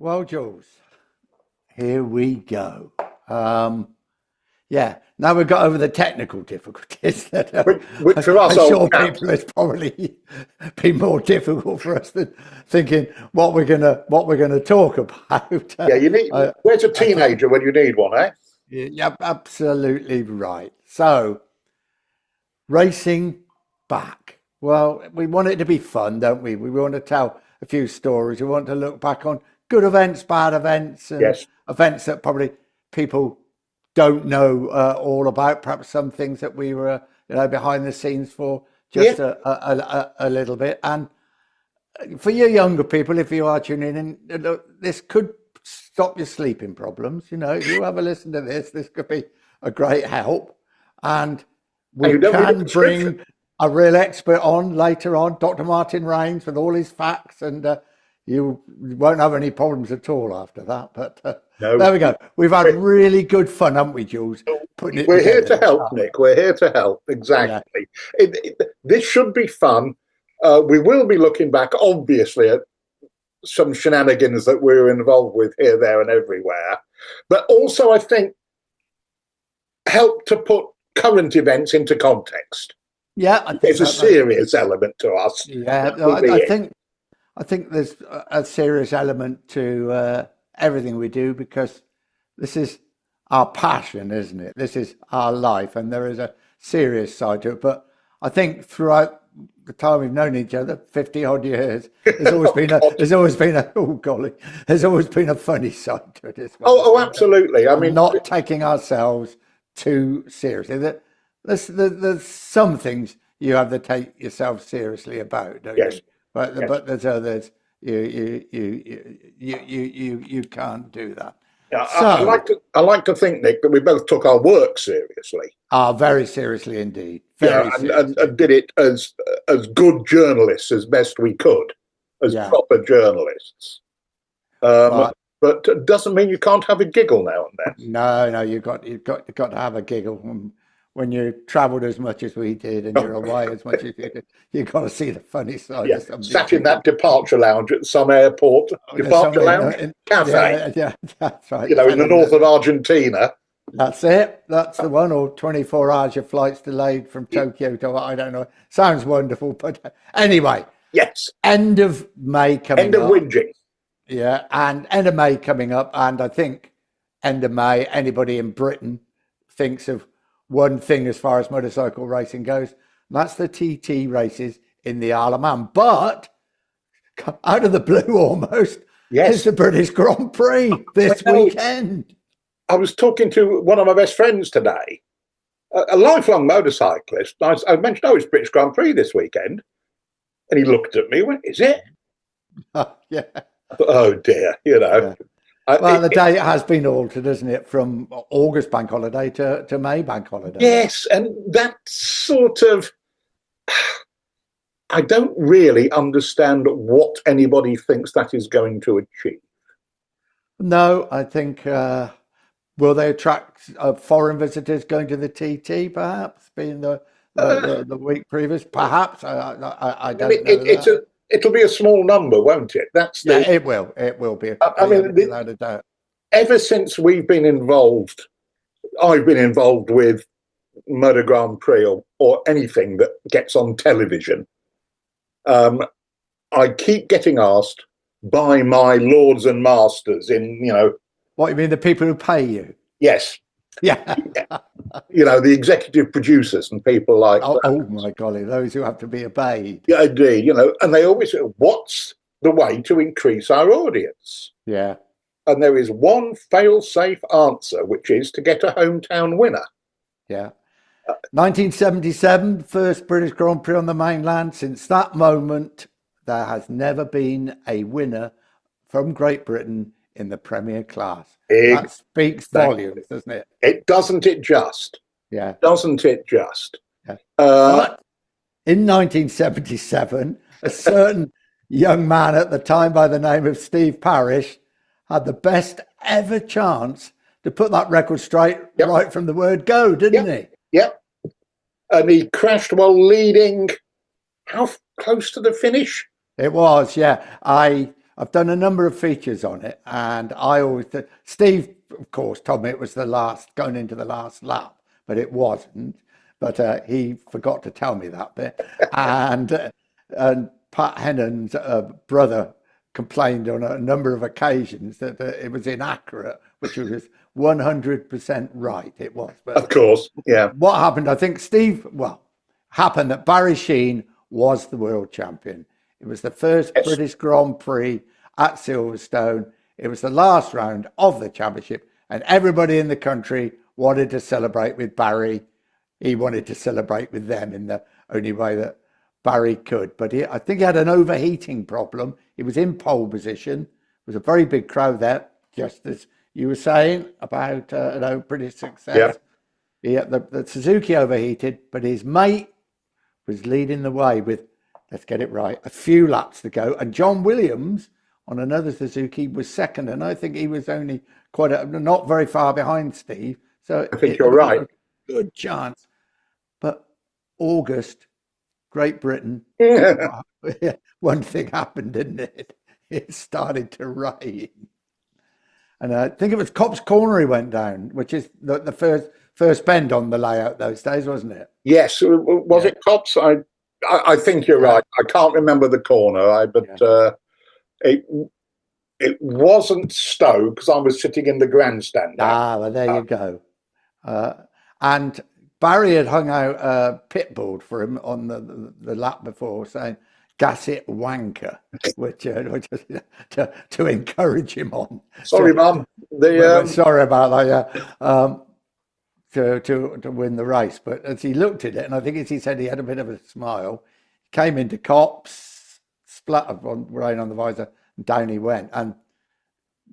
Well, Jules, here we go. Yeah, now we've got over the technical difficulties that Which for us I'm old sure chaps, people it's probably been more difficult for us than thinking what we're gonna talk about. yeah, you need. I, Where's a I thought, teenager when you need one, eh? yeah, absolutely right. So racing back. Well, we want it to be fun, don't we? We want to tell a few stories. We want to look back on good events, bad events, and Yes. events that probably people don't know all about. Perhaps some things that we were, behind the scenes for Yeah. just a little bit. And for you younger people, if you are tuning in, look, this could stop your sleeping problems. If you have a listen to this, this could be a great help. And And we you don't need a can prescription. bring a real expert on later on, Dr. Martin Rains, with all his facts, and you won't have any problems at all after that. But No. there we go. We've had We're really good fun, haven't we, Jules, putting it we're here together to this help, time. Nick. We're here to help. Yeah, Exactly. This should be fun. We will be looking back, obviously, at some shenanigans that we were involved with here, there, and everywhere. But also, I think, help to put current events into context. yeah, I think There's a that. serious element to us. Yeah, That will be I it. think there's a serious element to everything we do because this is our passion, isn't it? This is our life, and there is a serious side to it. But I think throughout the time we've known each other, 50 odd years, Oh, God. oh golly, there's always been a funny side to it as well. Oh, absolutely. I And mean, not taking ourselves too seriously. There's some things you have to take yourself seriously about, don't you? yes, But yes. there's others you can't do that. Yeah, So, I like to think, Nick, that we both took our work seriously. very seriously indeed, Yeah, very and seriously. did it as good journalists as best we could, as Yeah, proper journalists. Um, but but it doesn't mean you can't have a giggle now and then. no, you've got to have a giggle when you travelled as much as we did and you're away as much as you did. You've got to see the funny side Yeah, of some of these sat in things. that departure lounge at some airport, Oh, there's departure something, lounge, cafe, yeah, that's right. in the Telling north that. of Argentina. That's it. That's the one. Or 24 hours, your flight's delayed from Tokyo to, I don't know. Sounds wonderful. But anyway, Yes, end of May end coming of up. whinging. Yeah. And end of May coming up. And I think end of May, anybody in Britain thinks of one thing as far as motorcycle racing goes. And that's the TT races in the Isle of Man. But out of the blue almost is Yes, the British Grand Prix this well, weekend. I was talking to one of my best friends today, a lifelong motorcyclist. I mentioned, oh, it's British Grand Prix this weekend. And he looked at me and went, is it? Yeah. I thought, oh dear, Yeah. I, Well, the date has been altered, isn't it, from August bank holiday to May bank holiday? yes, and that sort of, I don't really understand what anybody thinks that is going to achieve. No, I think will they attract foreign visitors going to the TT, perhaps, being Uh, the week previous? Perhaps I I mean, don't know that. it'll be a small number, won't it? That's Yeah, the. it will. It will be, I yeah, mean, without a doubt. ever since we've been involved, I've been involved with Motor Grand Prix or anything that gets on television. Um, I keep getting asked by my lords and masters What you mean, the people who pay you? yes, Yeah. the executive producers and people like Oh, that. oh my golly, those who have to be obeyed. Yeah, indeed, and they always say, what's the way to increase our audience? Yeah. And there is one fail-safe answer, which is to get a hometown winner. Yeah. 1977, first British Grand Prix on the mainland. Since that moment, there has never been a winner from Great Britain in the Premier class. That speaks Exactly. volumes, doesn't it? It doesn't it just? Yeah. Doesn't it just? Yeah. Uh, But in 1977, a certain young man at the time by the name of Steve Parrish had the best ever chance to put that record straight Yep. right from the word go, didn't Yep. he? Yep. And he crashed while leading. How close to the finish? It was, yeah. I I've done a number of features on it, and I always Steve, of course, told me it was the last going into the last lap, but it wasn't. But he forgot to tell me that bit, and Pat Hennon's brother complained on a number of occasions that it was inaccurate, which was 100% right. It was, but Of course, yeah. what happened? I think happened that Barry Sheene was the world champion. It was the first Yes. British Grand Prix at Silverstone. It was the last round of the championship, and everybody in the country wanted to celebrate with Barry. He wanted to celebrate with them in the only way that Barry could. But I think he had an overheating problem. He was in pole position. There was a very big crowd there, just as you were saying about British success. Yeah. The Suzuki overheated, but his mate was leading the way with, let's get it right, a few laps to go. And John Williams on another Suzuki was second, and I think he was only not very far behind Steve. So I think you're right. Good chance. But August, Great Britain, one thing happened, didn't it? It started to rain. And I think it was Cops Corner he went down, which is the first bend on the layout those days, wasn't it? Yes. Was it Cops? I think you're right. I can't remember the corner, but it wasn't Stowe because I was sitting in the grandstand. Well, there you go. And Barry had hung out a pit board for him on the lap before, saying "Gas it, wanker," which to encourage him on. Sorry, Mum. Sorry about that. Yeah. To win the race, but as he looked at it, and I think as he said, he had a bit of a smile. Came into Cops, splattered rain on the visor, and down he went. And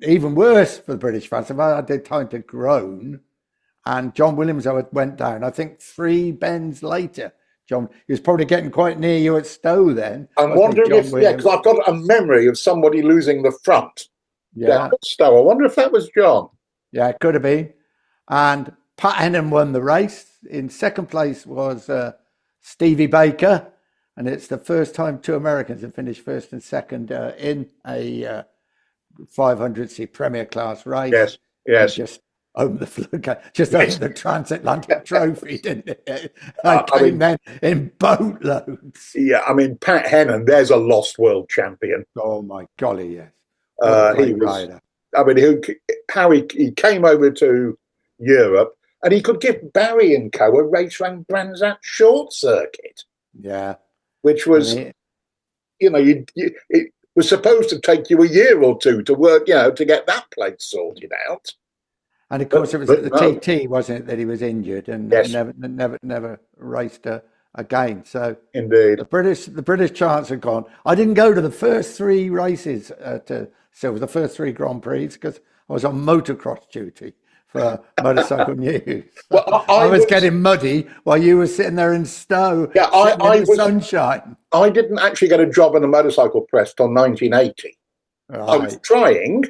even worse for the British fans, I had time to groan. And John Williams went down, I think 3 bends later. He was probably getting quite near you at Stowe then. I'm wondering because I've got a memory of somebody losing the front down at Stowe. I wonder if that was John. Yeah, it could have been. And Pat Hennon won the race. In second place was Stevie Baker. And it's the first time 2 Americans have finished first and second in a 500c Premier Class race. Yes. Just owned the transatlantic trophy, didn't it? I came then in boatloads. Yeah, I mean, Pat Hennon, there's a lost world champion. Oh my golly, yes. He was. Rider. I mean, how he came over to Europe and he could give Barry and Co. a race around Brands Hatch short circuit. Yeah. Which was, it was supposed to take you a year or two to work, to get that place sorted out. And of course, it was at the TT, wasn't it, that he was injured and never raced again. So indeed, the British chance had gone. I didn't go to the first 3 races to Silver, the first 3 Grand Prix, because I was on motocross duty for Motorcycle News. Well, I was getting muddy while you were sitting there in Stowe, in the sunshine. I didn't actually get a job in the motorcycle press till 1980. Right. I was trying,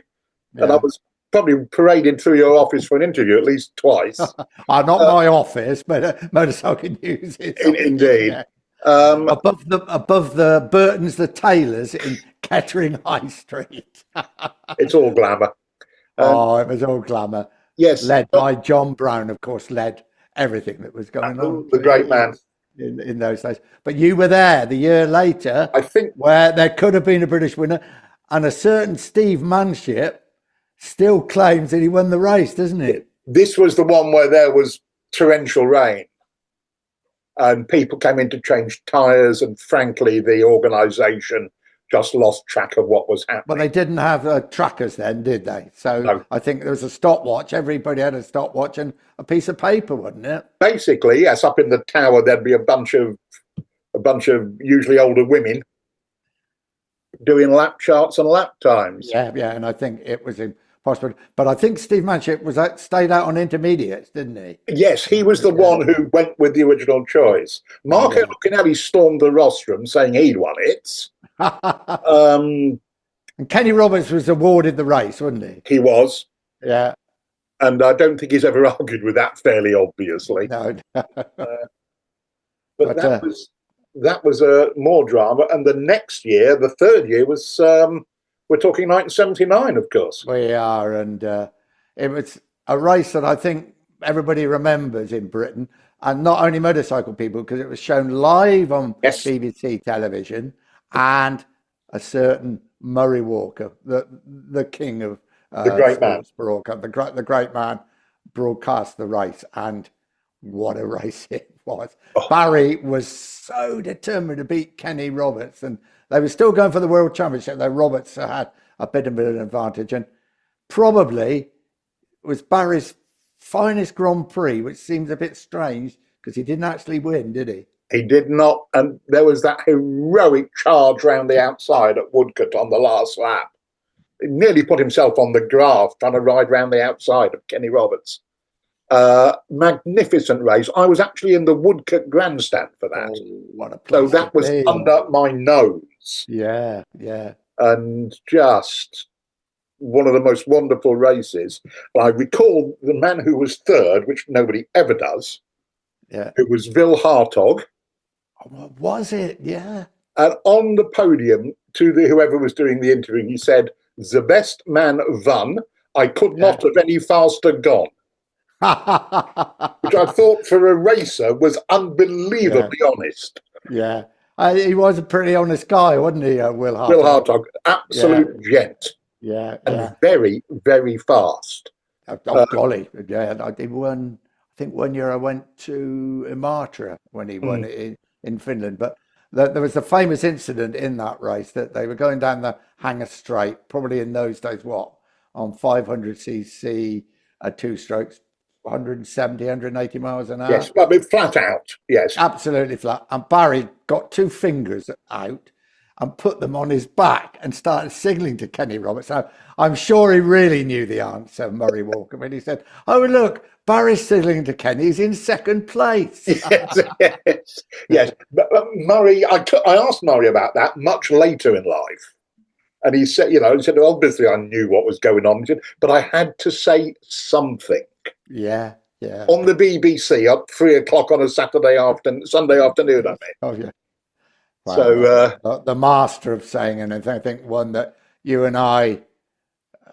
and I was probably paraded through your office for an interview at least twice. Not my office, but Motorcycle News. Indeed. Yeah. Above the Burtons, the Taylors in Kettering High Street. It's all glamour. It was all glamour. Yes. Led by John Brown, of course, led everything that was going on. The great man. In those days. But you were there the year later, I think, where there could have been a British winner, and a certain Steve Manship still claims that he won the race, doesn't he? This was the one where there was torrential rain and people came in to change tyres, and frankly, the organisation just lost track of what was happening. But they didn't have trackers then, did they? So no. I think there was a stopwatch. Everybody had a stopwatch and a piece of paper, wasn't it? Basically, yes. Up in the tower, there'd be a bunch of usually older women doing lap charts and lap times. Yeah, and I think it was impossible. But I think Steve Manship stayed out on intermediates, didn't he? Yes, he was the one who went with the original choice. Marco Lucanelli stormed the rostrum saying he'd won it. And Kenny Roberts was awarded the race, wasn't he? He was. Yeah. And I don't think he's ever argued with that, fairly obviously. No. But that was more drama. And the next year, the third year, was We're talking 1979, of course. We are, and it was a race that I think everybody remembers in Britain, and not only motorcycle people, because it was shown live on Yes, BBC television, and a certain Murray Walker, the king of the great man. sports broadcast, the great man, broadcast the race, and what a race it was. Oh, Barry was so determined to beat Kenny Roberts, and they were still going for the world championship, though Roberts had a bit of an advantage, and probably was Barry's finest Grand Prix, which seems a bit strange because he didn't actually win, did he? he did not, and there was that heroic charge round the outside at Woodcote on the last lap. He nearly put himself on the grass trying to ride round the outside of Kenny Roberts. Magnificent race. I was actually in the Woodcote grandstand for that. Oh, what a So place that to was be. under my nose. Yeah, yeah. And just one of the most wonderful races. I recall the man who was third, which nobody ever does, Yeah. who was Vil Hartog. Oh, what was it? Yeah. And on the podium, to whoever was doing the interview, he said, "The best man won. I could not have any faster gone." Which I thought for a racer was unbelievably honest. Yeah. He was a pretty honest guy, wasn't he, Will Hartog? Vil Hartog, absolute gent. Yeah, And yeah. very, very fast. Oh, golly. Yeah, I did one. I think one year I went to Imatra when he won it in Finland. But there was a famous incident in that race that they were going down the Hanger Straight, probably in those days, on 500cc two strokes, 170, 180 miles an hour. Yes, I mean, flat out, yes. Absolutely flat. And Barry got two fingers out and put them on his back and started signaling to Kenny Roberts. Now, I'm sure he really knew the answer, Murray Walker, when he said, "Oh, look, Barry's signaling to Kenny. He's in second place." Yes. But Murray, I asked Murray about that much later in life. And he said, obviously I knew what was going on, but I had to say something. Yeah, yeah. On the BBC at 3:00 on a Sunday afternoon, I mean. Oh, yeah. Wow. So the master of saying anything, I think one that you and I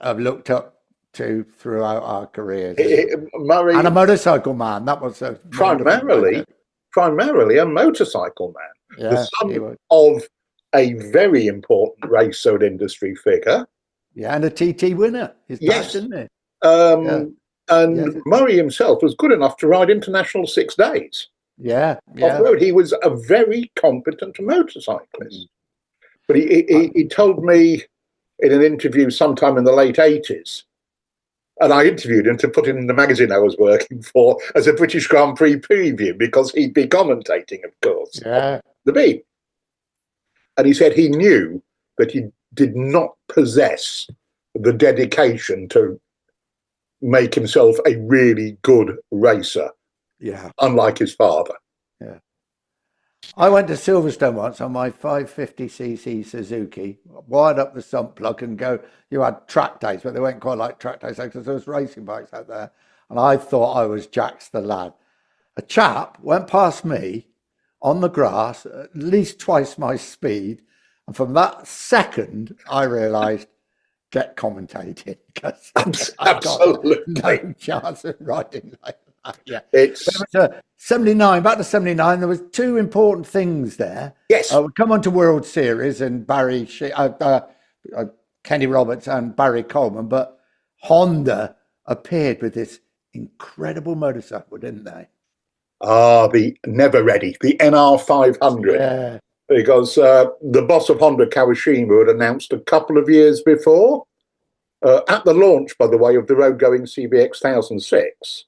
have looked up to throughout our careers. Murray, and a motorcycle man. That was a primarily a motorcycle man. Yeah, the son of a very important race and industry figure. Yeah, and a TT winner. His dad, didn't he? And Murray himself was good enough to ride international 6 days. Yeah. Off-road. He was a very competent motorcyclist. But he told me in an interview sometime in the late 80s, and I interviewed him to put in the magazine I was working for as a British Grand Prix preview because he'd be commentating, of course, on the beat. And he said he knew that he did not possess the dedication to make himself a really good racer. Yeah. Unlike his father. Yeah. I went to Silverstone once on my 550cc Suzuki, wired up the sump plug and go. You had track days, but they weren't quite like track days because there was racing bikes out there. And I thought I was Jax the lad. A chap went past me on the grass, at least twice my speed. And from that second, I realised, get commentating because I've got no chance of riding like that. Yeah, it's 79. Back to 79, there was two important things there. Yes, we come on to World Series and Barry Kenny Roberts and Barry Coleman, but Honda appeared with this incredible motorcycle, didn't they? The Never Ready, the NR500. Yeah. Because the boss of Honda, Carl Fogarty, had announced a couple of years before, at the launch, by the way, of the road-going CBX 1006,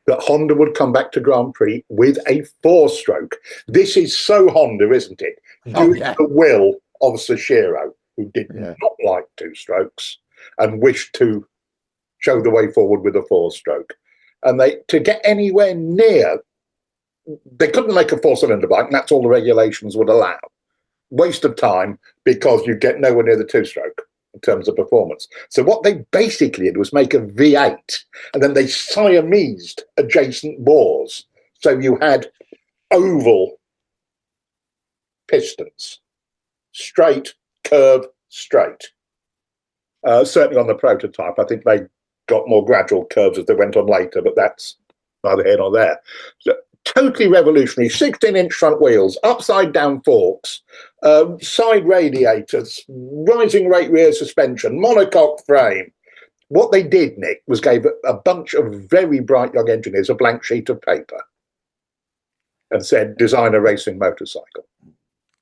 that Honda would come back to Grand Prix with a four-stroke. This is so Honda, isn't it? Doing the will of Sashiro, who did not like two strokes and wished to show the way forward with a four-stroke. And to get anywhere near, they couldn't make a four-cylinder bike, and that's all the regulations would allow. Waste of time because you get nowhere near the two-stroke in terms of performance. So what they basically did was make a V8, and then they Siamesed adjacent bores. So you had oval pistons, straight, curve, straight. certainly on the prototype. I think they got more gradual curves as they went on later, but that's neither here nor there. So, totally revolutionary. 16-inch front wheels, upside-down forks, side radiators, rising rate rear suspension, monocoque frame. What they did, Nick, was gave a bunch of very bright young engineers a blank sheet of paper and said, design a racing motorcycle.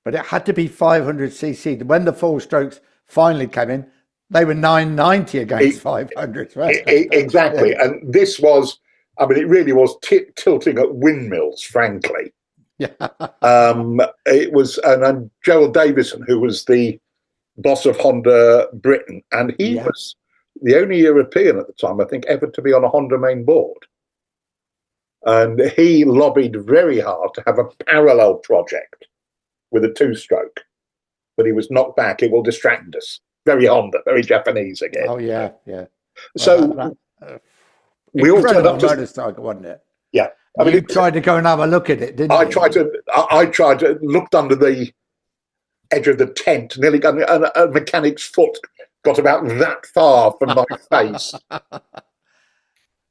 But it had to be 500cc. When the four strokes finally came in, they were 990 against 500. Right? Exactly. Yeah. And this was, I mean, it really was tilting at windmills, frankly. Yeah. It was, and Gerald Davison, who was the boss of Honda Britain, and he was the only European at the time, I think, ever to be on a Honda main board. And he lobbied very hard to have a parallel project with a two-stroke, but he was knocked back. It will distract us. Very Honda, very Japanese again. Oh yeah, yeah. So we all turned up to motorcycle, wasn't it? Yeah, I mean, you tried to go and have a look at it, didn't you? I tried to looked under the edge of the tent, nearly got a mechanic's foot got about that far from my face.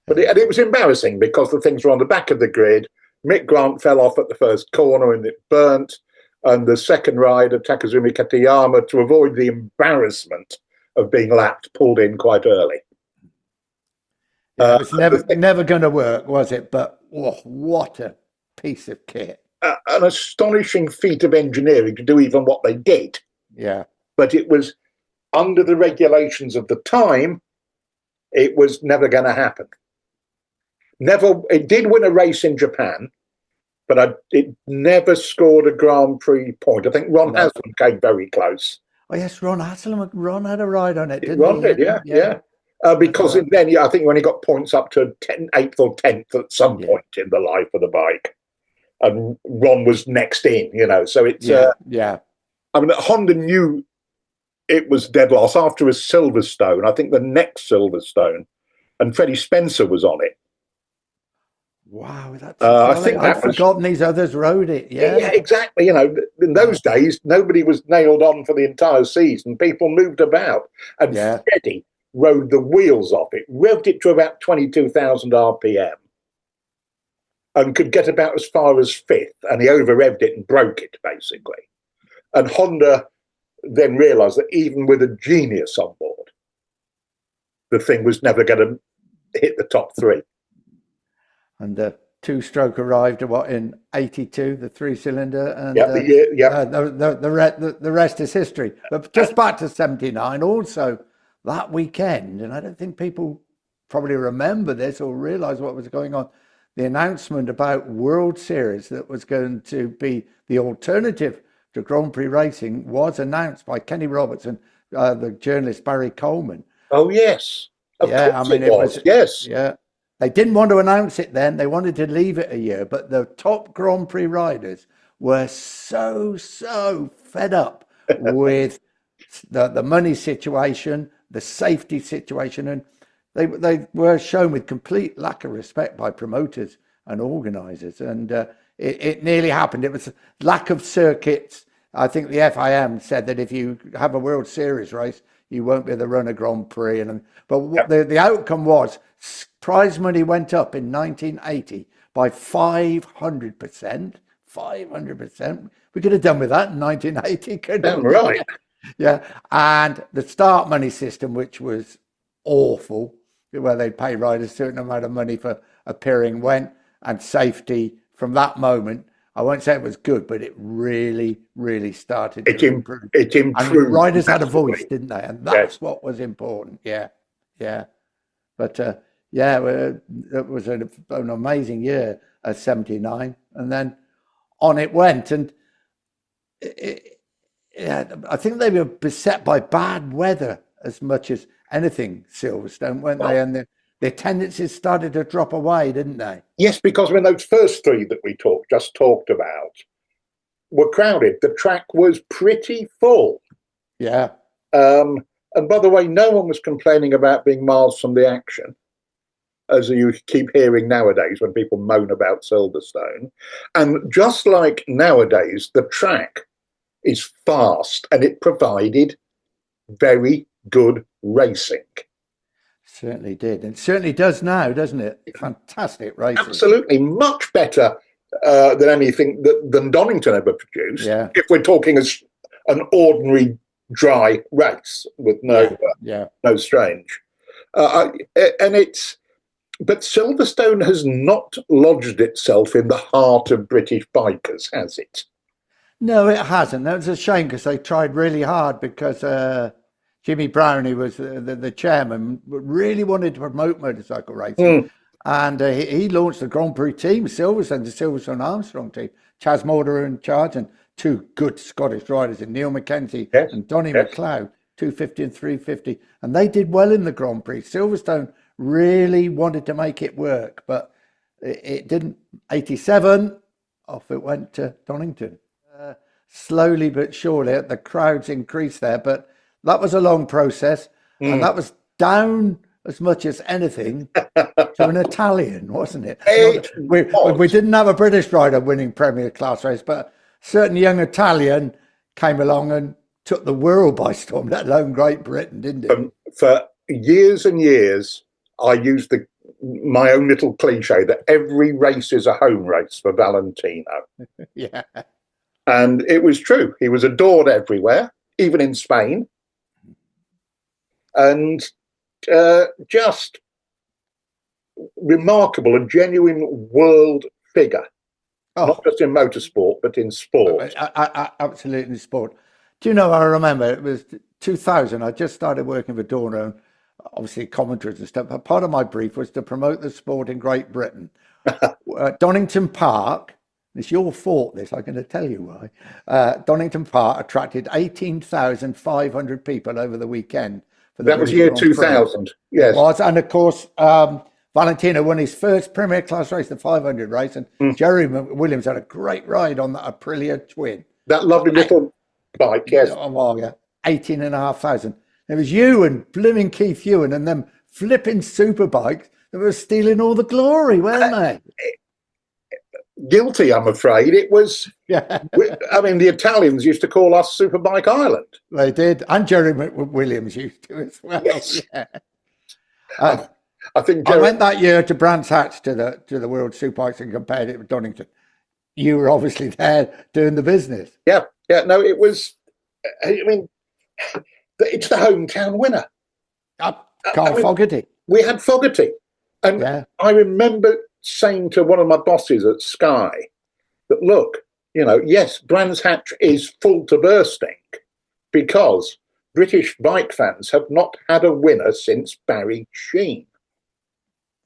But it was embarrassing because the things were on the back of the grid. Mick Grant fell off at the first corner and it burnt. And the second rider, Takazumi Katayama, to avoid the embarrassment of being lapped, pulled in quite early. Yeah, it was never going to work, was it? But what a piece of kit. An astonishing feat of engineering to do even what they did. Yeah. But it was under the regulations of the time, it was never going to happen. It did win a race in Japan, but it never scored a Grand Prix point. I think Ron Haslam came very close. Oh yes, Ron Haslam. Ron had a ride on it, didn't Ron he? did, yeah. Because then I think when he got points up to 8th or 10th at some point in the life of the bike, and Ron was next in, So it's I mean, Honda knew it was dead loss after a Silverstone. I think the next Silverstone, and Freddie Spencer was on it. Wow, that's I think I've forgotten these others rode it. Yeah, exactly. In those days, nobody was nailed on for the entire season. People moved about, and Freddie rode the wheels off it, revved it to about 22,000 RPM, and could get about as far as 5th, and he over-revved it and broke it, basically. And Honda then realised that even with a genius on board, the thing was never going to hit the top 3. And the two-stroke arrived in 82, the 3-cylinder, and the rest is history. But just back to 79, also that weekend, and I don't think people probably remember this or realise what was going on, the announcement about World Series that was going to be the alternative to Grand Prix racing was announced by Kenny Roberts and the journalist Barry Coleman. Oh, yes. Of course it was. Yes. Yeah. They didn't want to announce it then. They wanted to leave it a year. But the top Grand Prix riders were so fed up with the money situation, the safety situation. And they were shown with complete lack of respect by promoters and organisers. And it nearly happened. It was lack of circuits. I think the FIM said that if you have a World Series race, you won't be able to run a Grand Prix. But the outcome was prize money went up in 1980 by 500%. 500%. We could have done with that in 1980, couldn't we? Right. Yeah. And the start money system, which was awful, where they'd pay riders a certain amount of money for appearing, went, and safety from that moment, I won't say it was good, but it really, really started to improve. It improved. And riders had a voice, didn't they? And that's what was important. Yeah. But it was an amazing year at 79. And then on it went. And I think they were beset by bad weather as much as anything, Silverstone, weren't they? And their tendencies started to drop away, didn't they? Yes, because when those first 3 that we just talked about were crowded, the track was pretty full. Yeah. And by the way, no one was complaining about being miles from the action, as you keep hearing nowadays when people moan about Silverstone. And just like nowadays, the track is fast and it provided very, good racing. Certainly did. And certainly does now, doesn't it? Fantastic racing. Absolutely. Much better than anything than Donington ever produced. Yeah. If we're talking as an ordinary dry race with no strange. But Silverstone has not lodged itself in the heart of British bikers, has it? No, it hasn't. That's a shame because they tried really hard because Jimmy Brown, who was the chairman, really wanted to promote motorcycle racing. And he launched the Grand Prix team, Silverstone, the Silverstone Armstrong team, Chas Morder in charge, and two good Scottish riders in Neil Mackenzie and Donny McLeod, 250 and 350. And they did well in the Grand Prix. Silverstone really wanted to make it work, but it didn't. 87, off it went to Donington. Slowly but surely, the crowds increased there, but that was a long process, and that was down as much as anything to an Italian, wasn't it? We didn't have a British rider winning Premier Class race, but a certain young Italian came along and took the world by storm, let alone Great Britain, didn't it? For years and years, I used my own little cliche that every race is a home race for Valentino. Yeah. And it was true. He was adored everywhere, even in Spain. And just remarkable, a genuine world figure. Not just in motorsport, but in sport. Absolutely in sport. Do you know, I remember it was 2000. I just started working for Dorna, and obviously commentaries and stuff. But part of my brief was to promote the sport in Great Britain. Donington Park, it's your fault, this, I'm going to tell you why. Donington Park attracted 18,500 people over the weekend. That was year 2000, yes. It was, and of course, Valentino won his first Premier Class race, the 500 race, and Jerry Williams had a great ride on the Aprilia Twin. That lovely little bike, yes. Oh, yeah, 18,500. It was you and blooming Keith Ewan and them flipping superbikes that were stealing all the glory, weren't they? Guilty, I'm afraid. It was, I mean, the Italians used to call us Superbike Island. They did, and Jerry Williams used to as well. Yes. Yeah. I think I went that year to Brands Hatch to the World Superbikes and compared it with Donington. You were obviously there doing the business. Yeah. No, it was. I mean, it's the hometown winner. Carl Fogarty. We had Fogarty, and I remember saying to one of my bosses at Sky that, look, yes, Brands Hatch is full to bursting because British bike fans have not had a winner since Barry Sheene.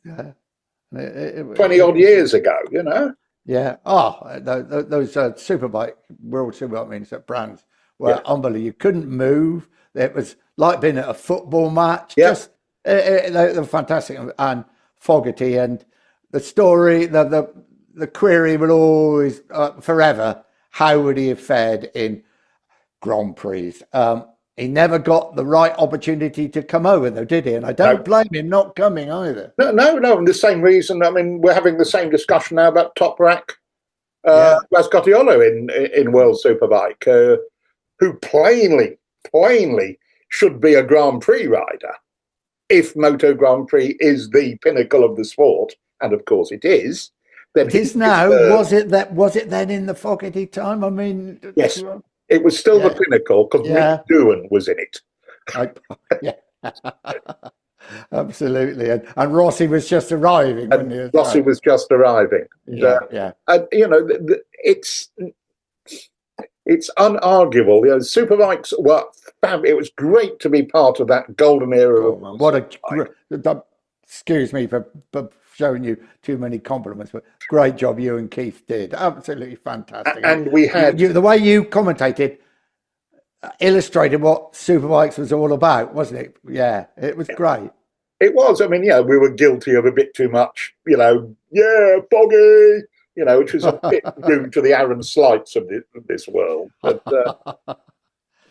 Yeah. 20-odd years ago, Yeah. Those Superbike, World Superbike meetings at Brands were unbelievable. You couldn't move. It was like being at a football match. Yeah. Just, they were fantastic. And Fogarty, and the story, the query will always, forever, how would he have fared in Grand Prix? He never got the right opportunity to come over, though, did he? And I don't blame him not coming either. No. And the same reason, I mean, we're having the same discussion now about Toprak Rascottiolo in World Superbike, who plainly should be a Grand Prix rider if Moto Grand Prix is the pinnacle of the sport. And of course it is. It is now. Was it then in the Fogarty time? I mean, yes, it was still the pinnacle because Rick Doohan was in it. Absolutely. And Rossi was just arriving. Rossi was just arriving. And it's unarguable. Superbikes were fab. It was great to be part of that golden era. Excuse me for showing you too many compliments, but great job you and Keith did. Absolutely fantastic. And we had the way you commentated illustrated what Superbikes was all about, wasn't it? Yeah, it was great. It was. I mean, we were guilty of a bit too much, Foggy, which was a bit rude to the Aaron Slights of this world. But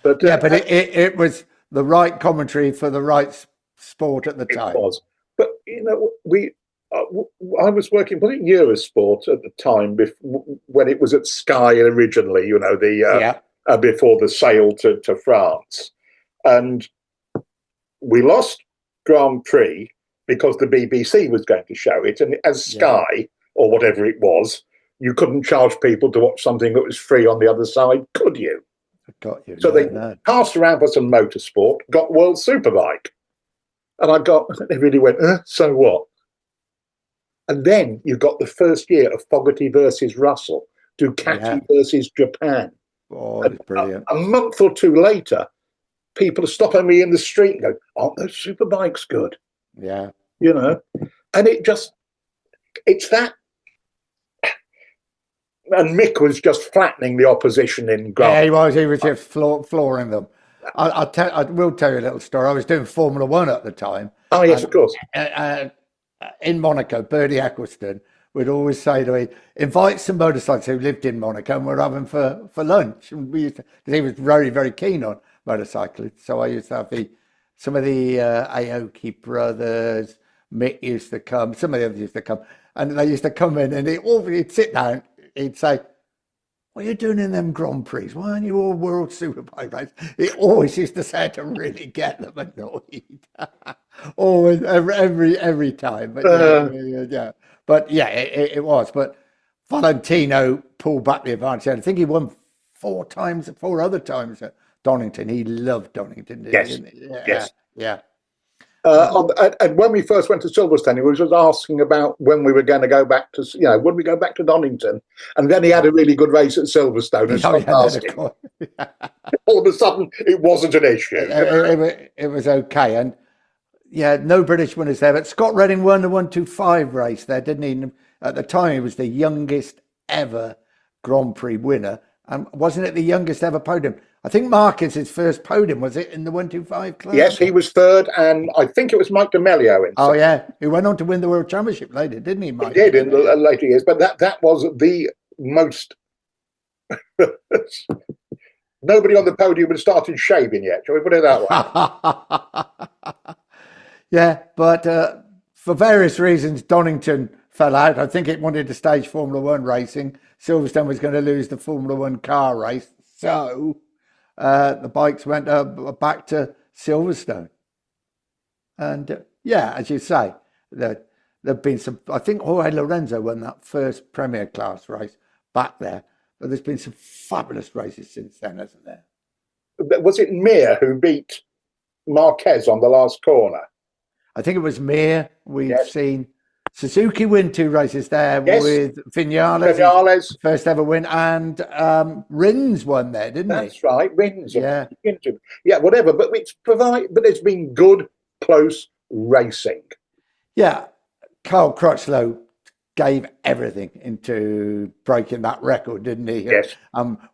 it was the right commentary for the right sport at the time. It was. But, I was working for Eurosport at the time when it was at Sky originally, before the sale to France. And we lost Grand Prix because the BBC was going to show it, and as Sky or whatever it was, you couldn't charge people to watch something that was free on the other side, could you? Got you. So they passed around for some motorsport, got World Superbike, and they really went, so what? And then you got the first year of Fogarty versus Russell, Ducati versus Japan. Oh, it's brilliant. A month or two later, people are stopping me in the street and go, aren't those superbikes good? Yeah. You know, and it's that. And Mick was just flattening the opposition in Grand. Yeah, he was just flooring them. I will tell you a little story. I was doing Formula One at the time. Oh, yes, of course. In Monaco, Bertie Eccleston would always say to me, invite some motorcyclists who lived in Monaco and we're having for lunch. And because he was very, very keen on motorcyclists. So I used to have some of the Aoki brothers, Mick used to come, some of the others used to come. And they used to come in and he'd sit down, he'd say, what are you doing in them Grand Prix? Why aren't you all World Superbike races? It always used to say to really get them annoyed. Always, every time. But yeah. But yeah, it was. But Valentino pulled back the advantage. I think he won 4 other times at Donington. He loved Donington. Yes. Yeah. And when we first went to Silverstone, he was just asking about when we were going to go back to, would we go back to Donington? And then he had a really good race at Silverstone and stopped asking. All of a sudden, it wasn't an issue. It was okay. And no British winners there. But Scott Redding won the 125 race there, didn't he? At the time, he was the youngest ever Grand Prix winner. And wasn't it the youngest ever podium? I think Marcus's first podium, was it in the 125 class? Yes, he was third, and I think it was Mike D'Amelio in second. Yeah, he went on to win the World Championship later, didn't he, Mike? He did in the later years, but that was the most... Nobody on the podium had started shaving yet, shall we put it that way? Yeah, but for various reasons, Donington fell out. I think it wanted to stage Formula One racing. Silverstone was going to lose the Formula One car race, so... the bikes went back to Silverstone. And as you say, there've been some, I think Jorge Lorenzo won that first Premier Class race back there, but there's been some fabulous races since then, hasn't there? Was it Mir who beat Marquez on the last corner? I think it was Mir. We've seen Suzuki win 2 races there with Vinales, first ever win, and Rins won there, didn't he? That's right, Rins. Yeah, whatever. But it's been good, close racing. Yeah, Carl Crutchlow gave everything into breaking that record, didn't he? Yes.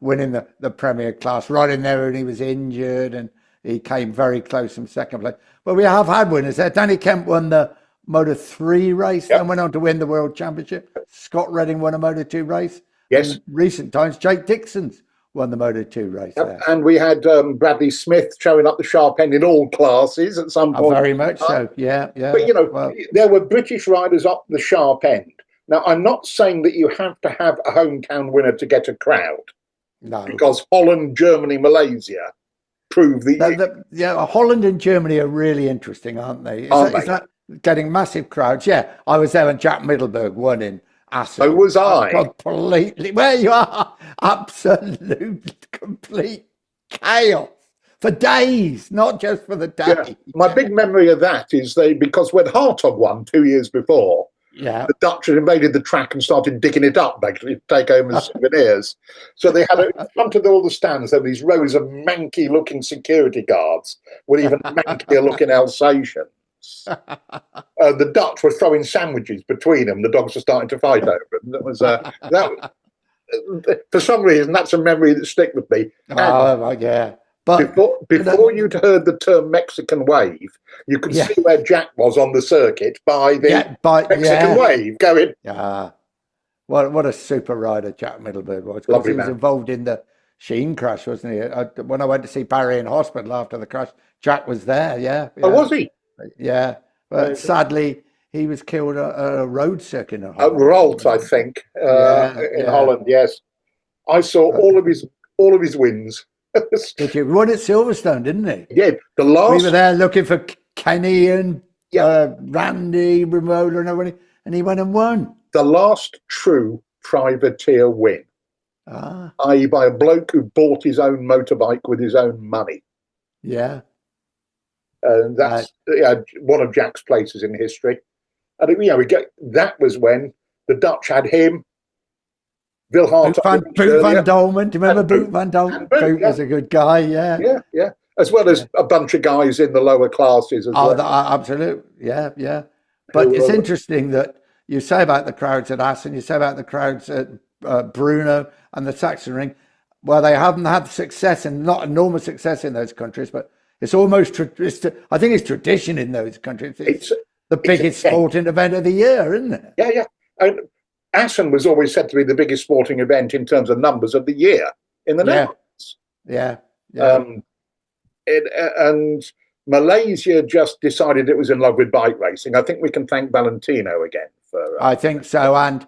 Winning the Premier Class right in there when he was injured, and he came very close from second place. But we have had winners there. Danny Kemp won the Moto3 race and went on to win the World Championship. Scott Redding won a Moto2 race. Yes. In recent times, Jake Dixon's won the Moto2 race there. And we had Bradley Smith showing up the sharp end in all classes at some point. Very much so, yeah. But, there were British riders up the sharp end. Now, I'm not saying that you have to have a hometown winner to get a crowd. No. Because Holland, Germany, Malaysia prove Holland and Germany are really interesting, aren't they? Is that getting massive crowds? Yeah, I was there when Jack Middleburg won in Assen. So was I. Completely, where you are, absolute, complete chaos for days, not just for the day. Yeah. My big memory of that is because when Hartog won 2 years before, the Dutch had invaded the track and started digging it up, basically, to take home as souvenirs. So they had, in front of all the stands, there were these rows of manky-looking security guards with even mankier-looking Alsatians. The Dutch were throwing sandwiches between them. The dogs were starting to fight over them. That was for some reason, that's a memory that stuck with me. But before you'd heard the term Mexican wave, you could see where Jack was on the circuit by the Mexican wave going. Yeah. What a super rider Jack Middleburg was. Lovely he was involved in the Sheene crash, wasn't he? When I went to see Barry in hospital after the crash, Jack was there, Oh, was he? Yeah. But sadly, he was killed at a road circuit in Holland. At Rolt, I think, in Holland, yes. I saw all of his wins. Did you? He won at Silverstone, didn't he? Yeah, the last. We were there looking for Kenny and Yeah. Randy Ramola and everybody, and he went and won. The last true privateer win, i.e. by a bloke who bought his own motorbike with his own money. Yeah. And that's one of Jack's places in history. And that was when the Dutch had him, Wil Hart, Boot van Dolman. Do you remember Boot van Dolman? Boot was a good guy, yeah. Yeah. As well as a bunch of guys in the lower classes as well. Absolutely, yeah. But it's interesting that you say about the crowds at Assen, you say about the crowds at Brno and the Saxon Ring. Well, they haven't had success and not enormous success in those countries, but it's almost, I think it's tradition in those countries. It's the biggest sporting event of the year, isn't it? Yeah. And Assen was always said to be the biggest sporting event in terms of numbers of the year in the Netherlands. Yeah. And Malaysia just decided it was in love with bike racing. I think we can thank Valentino again for. I think so, and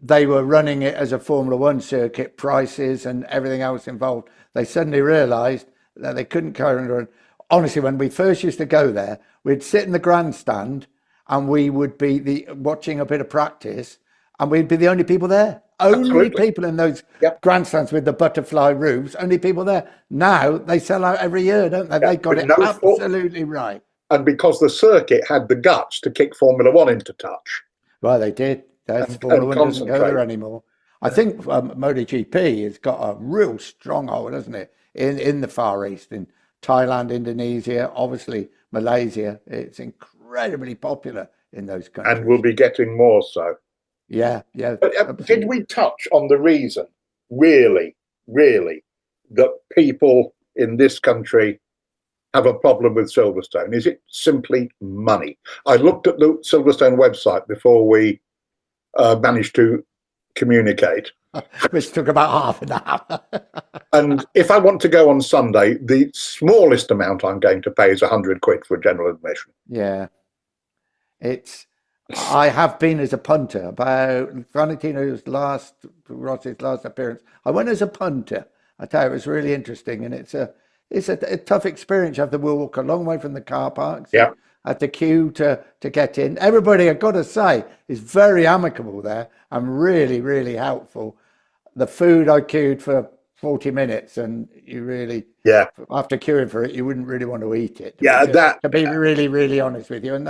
they were running it as a Formula One circuit, prices and everything else involved. They suddenly realised that they couldn't carry on. Honestly, when we first used to go there, we'd sit in the grandstand and we would be watching a bit of practice, and we'd be the only people there. Only people in those grandstands with the butterfly roofs, only people there. Now they sell out every year, don't they? They got it absolutely right. And because the circuit had the guts to kick Formula One into touch. Well, they did. Formula One doesn't go there anymore. I think MotoGP has got a real stronghold, hasn't it, in the Far East, in Thailand, Indonesia, obviously Malaysia. It's incredibly popular in those countries. And we'll be getting more so. Yeah. But, did we touch on the reason, really, that people in this country have a problem with Silverstone? Is it simply money? I looked at the Silverstone website before we managed to communicate. Which took about half an hour. And if I want to go on Sunday, the smallest amount I'm going to pay is £100 for general admission. Yeah. I have been as a punter about Valentino's Rossi's last appearance. I went as a punter. I tell you, it was really interesting, and it's a tough experience. You have to walk a long way from the car parks. Yeah. At the queue to get in. Everybody, I've got to say, is very amicable there and really, really helpful. The food, I queued for 40 minutes, and you really, after queuing for it, you wouldn't really want to eat it. To be really, really honest with you, and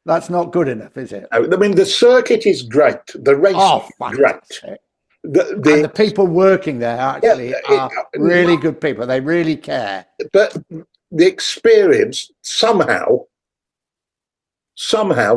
that's not good enough, is it? I mean, the circuit is great. The race is great. And the people working there actually are really good people. They really care. But the experience somehow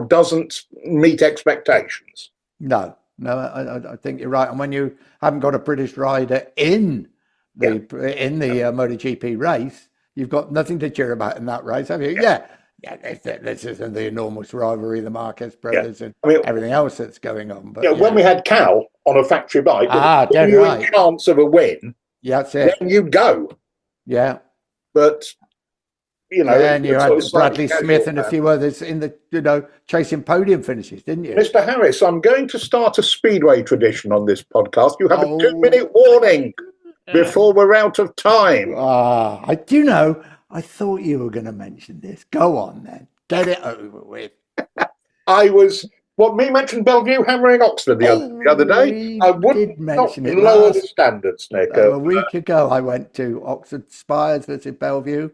doesn't meet expectations. No, I think you're right. And when you haven't got a British rider in the MotoGP race, you've got nothing to cheer about in that race, have you? Yeah. This is the enormous rivalry, the Marquez brothers, and everything else that's going on. But when we had Cal on a factory bike, dead right. Chance of a win, that's it. Then you go. Yeah. But and you had Bradley Smith and a few others in the chasing podium finishes, didn't you? Mr. Harris, I'm going to start a speedway tradition on this podcast. You have a 2-minute warning before we're out of time. I do know. I thought you were going to mention this. Go on then. Get it over with. Me mentioned Bellevue hammering Oxford the other day. I wouldn't lower the standards, Nick. A week ago, I went to Oxford Spires versus Bellevue.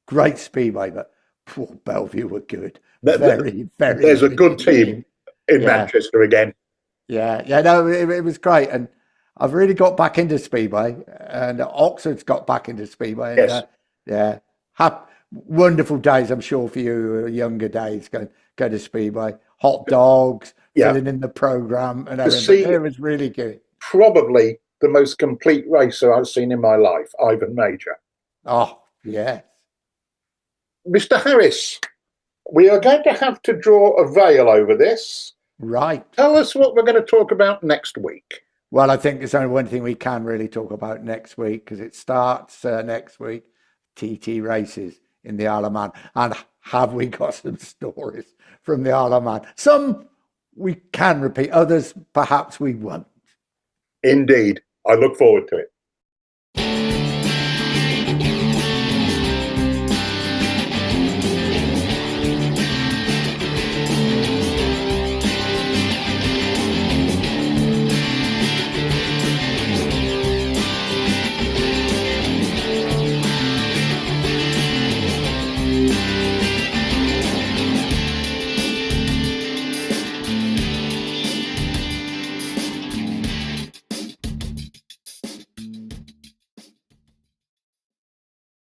Great speedway, but poor Bellevue were good. Very, very. There's a good team in Manchester again. No, it was great. And I've really got back into speedway, and Oxford's got back into speedway. And, yes. Wonderful days, I'm sure, for you, younger days, go to speedway. Hot dogs, filling in the program, and everything. It was really good. Probably the most complete racer I've seen in my life, Ivan Major. Oh, yes. Mr. Harris, we are going to have to draw a veil over this. Right. Tell us what we're going to talk about next week. Well, I think there's only one thing we can really talk about next week, because it starts next week. TT races in the Isle of Man. And have we got some stories from the Isle of Man? Some we can repeat, others perhaps we won't. Indeed. I look forward to it.